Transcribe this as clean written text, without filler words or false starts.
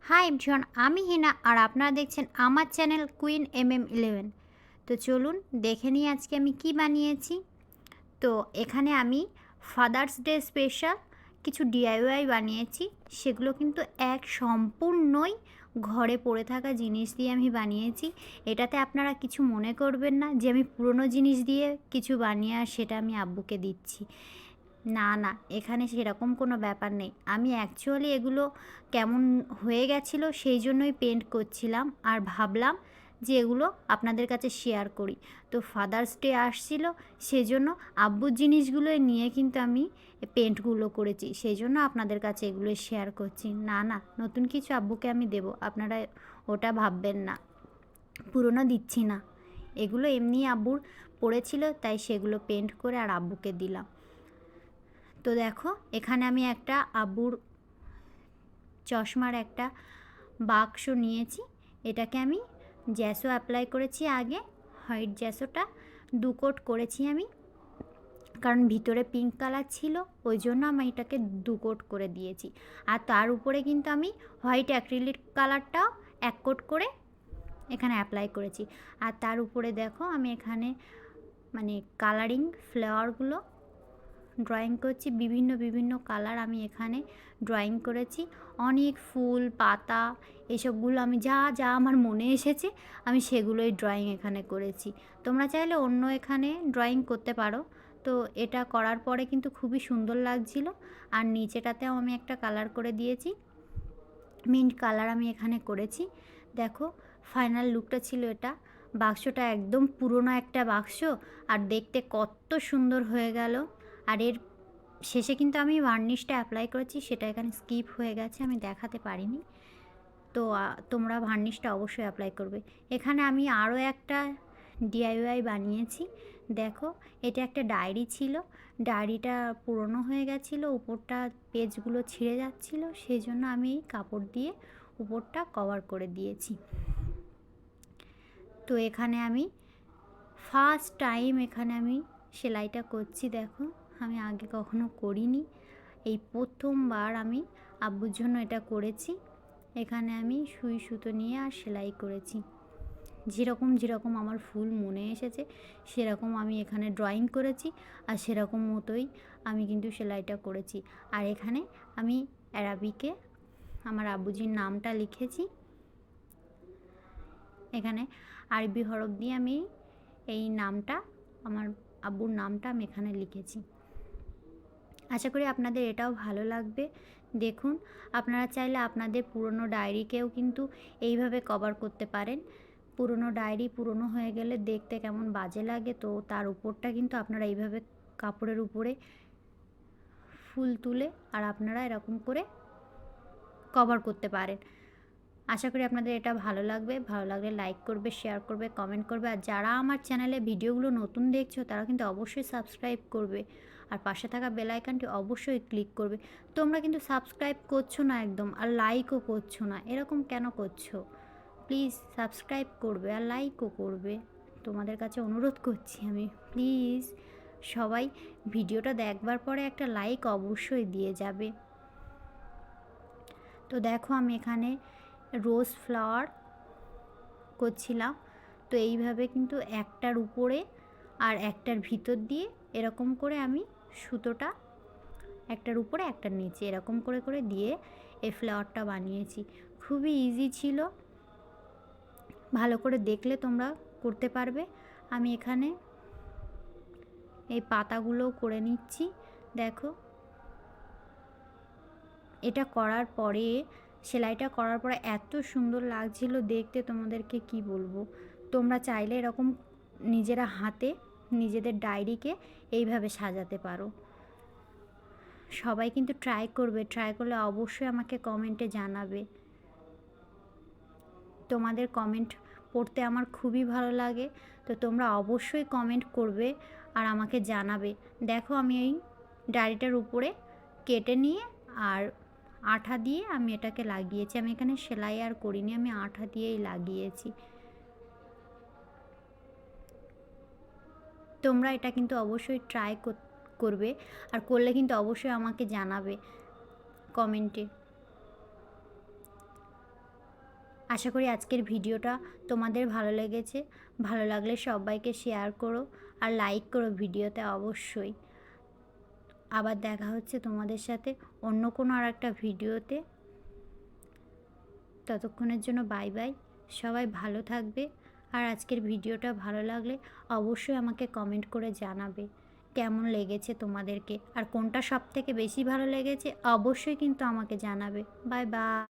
Hi everyone, আমি হিনা আর আপনারা দেখছেন আমার চ্যানেল কুইন MM11। তো চলুন দেখে নিই আজকে আমি কি বানিয়েছি। তো এখানে আমি ফাদার্স ডে স্পেশাল কিছু DIY বানিয়েছি। সেগুলো কিন্তু সম্পূর্ণই ঘরে পড়ে থাকা জিনিস দিয়ে আমি বানিয়েছি। এটাতে আপনারা কিছু মনে করবেন না যে আমি পুরনো জিনিস দিয়ে কিছু বানিয়ে আর সেটা আমি আব্বুকে দিচ্ছি। না না, এখানে সেরকম কোনো ব্যাপার নেই। আমি অ্যাকচুয়ালি এগুলো কেমন হয়ে গেছিলো সেই জন্যই পেন্ট করছিলাম আর ভাবলাম যে এগুলো আপনাদের কাছে শেয়ার করি। তো ফাদার্স ডে আসছিলো, সেজন্য আব্বুর জিনিসগুলো নিয়ে কিন্তু আমি পেন্টগুলো করেছি, সেই জন্য আপনাদের কাছে এগুলো শেয়ার করছি। না না, নতুন কিছু আব্বুকে আমি দেবো, আপনারা ওটা ভাববেন না। পুরনো দিচ্ছি না, এগুলো এমনি আব্বুর পড়েছিল তাই সেগুলো পেন্ট করে আর আব্বুকে দিলাম। তো দেখো এখানে আমি একটা আব্বুর চশমার একটা বাক্স নিয়েছি। এটাকে আমি জ্যাসো অ্যাপ্লাই করেছি আগে, হোয়াইট জ্যাসোটা 2 কোট করেছি আমি, কারণ ভিতরে পিঙ্ক কালার ছিল ওই জন্য আমি এটাকে 2 কোট করে দিয়েছি। আর তার উপরে কিন্তু আমি হোয়াইট অ্যাক্রিলিক কালারটাও 1 কোট করে এখানে অ্যাপ্লাই করেছি। আর তার উপরে দেখো আমি এখানে মানে কালারিং ফ্লাওয়ারগুলো ড্রয়িং করছি, বিভিন্ন বিভিন্ন কালার আমি এখানে ড্রয়িং করেছি। অনেক ফুল পাতা এসবগুলো আমি যা যা আমার মনে এসেছে আমি সেগুলোই ড্রয়িং এখানে করেছি। তোমরা চাইলে অন্য এখানে ড্রয়িং করতে পারো। তো এটা করার পরে কিন্তু খুবই সুন্দর লাগছিল। আর নিচেটাতেও আমি একটা কালার করে দিয়েছি, মিন্ট কালার আমি এখানে করেছি। দেখো ফাইনাল লুকটা ছিল এটা। বাক্সটা একদম পুরনো একটা বাক্স আর দেখতে কত সুন্দর হয়ে গেল। আর এর শেষে কিন্তু আমি ভার্নিশটা অ্যাপ্লাই করেছি, সেটা এখানে স্কিপ হয়ে গেছে, আমি দেখাতে পারিনি। তো তোমরা ভার্নিশটা অবশ্যই অ্যাপ্লাই করবে। এখানে আমি আরও একটা DIY বানিয়েছি। দেখো এটা একটা ডায়েরি ছিল, ডায়েরিটা পুরনো হয়ে গেছিলো, উপরটা পেজগুলো ছিঁড়ে যাচ্ছিলো, সেই জন্য আমি এই কাপড় দিয়ে উপরটা কভার করে দিয়েছি। তো এখানে আমি ফার্স্ট টাইম এখানে আমি সেলাইটা করছি। দেখো আমি আগে কখনো করিনি, এই প্রথমবার আমি আব্বুর জন্য এটা করেছি। এখানে আমি সুই সুতো নিয়ে আর সেলাই করেছি, যেরকম যেরকম আমার ফুল মনে এসেছে সেরকম আমি এখানে ড্রয়িং করেছি আর সেরকম মতোই আমি কিন্তু সেলাইটা করেছি। আর এখানে আমি অ্যারাবিকে আমার আব্বুজির নামটা লিখেছি, এখানে আরবি হরফ দিয়ে আমি এই নামটা, আমার আব্বুর নামটা আমি এখানে লিখেছি। আশা করি আপনাদের এটাও ভালো লাগবে। দেখুন আপনারা চাইলে আপনাদের পুরনো ডায়েরিকেও কিন্তু এইভাবে কভার করতে পারেন। পুরনো ডায়েরি পুরনো হয়ে গেলে দেখতে কেমন বাজে লাগে, তো তার উপরটা কিন্তু আপনারা এইভাবে কাপড়ের উপরে ফুল তুলে আর আপনারা এরকম করে কভার করতে পারেন। আশা করি আপনাদের এটা ভালো লাগবে। ভালো লাগলে লাইক করবে, শেয়ার করবে, কমেন্ট করবে। আর যারা আমার চ্যানেলে ভিডিওগুলো নতুন দেখছো তারা কিন্তু অবশ্যই সাবস্ক্রাইব করবে আর পাশে থাকা বেল আইকনটি অবশ্যই ক্লিক করবে। তোমরা কিন্তু সাবস্ক্রাইব করছো না একদম, আর লাইকও করছো না, এরকম কেন করছো? প্লিজ সাবস্ক্রাইব করবে আর লাইকও করবে, তোমাদের কাছে অনুরোধ করছি আমি। প্লিজ সবাই ভিডিওটা দেখবার পরে একটা লাইক অবশ্যই দিয়ে যাবে। তো দেখো আমি এখানে রোজ ফ্লাওয়ার করছিলাম। তো এইভাবে কিন্তু একটার উপরে আর একটার ভিতর দিয়ে এরকম করে আমি সুতোটা একটার উপরে একটার নিচে এরকম করে করে দিয়ে এই ফ্লাওয়ারটা বানিয়েছি। খুবই ইজি ছিল, ভালো করে দেখলে তোমরা করতে পারবে। আমি এখানে এই পাতাগুলোও করে নিচ্ছি। দেখো এটা করার পরে, সেলাইটা করার পরে এত সুন্দর লাগছিল দেখতে, তোমাদেরকে কি বলবো। তোমরা চাইলে এরকম নিজেরা হাতে নিজেদের ডায়েরিকে এইভাবে সাজাতে পারো। সবাই কিন্তু ট্রাই করবে, ট্রাই করলে অবশ্যই আমাকে কমেন্টে জানাবে। তোমাদের কমেন্ট পড়তে আমার খুবই ভালো লাগে, তো তোমরা অবশ্যই কমেন্ট করবে আর আমাকে জানাবে। দেখো আমি এই ডায়েরিটার উপরে কেটে নিয়ে আর আঠা দিয়ে আমি এটাকে লাগিয়েছি। আমি এখানে সেলাই আর করিনি, আমি আঠা দিয়েই লাগিয়েছি। তোমরা এটা কিন্তু অবশ্যই ট্রাই করবে আর করলে কিন্তু অবশ্যই আমাকে জানাবে কমেন্টে। আশা করি আজকের ভিডিওটা তোমাদের ভালো লেগেছে। ভালো লাগলে সবাইকে শেয়ার করো আর লাইক করো ভিডিওতে অবশ্যই। আবার দেখা হচ্ছে তোমাদের সাথে অন্য কোনো আর একটা ভিডিওতে। ততক্ষণের জন্য বাই বাই। সবাই ভালো থাকবে। আর আজকের ভিডিওটা ভালো লাগলে অবশ্যই আমাকে কমেন্ট করে জানাবে কেমন লেগেছে তোমাদেরকে, আর কোনটা সবথেকে বেশি ভালো লেগেছে অবশ্যই কিন্তু আমাকে জানাবে। Bye bye.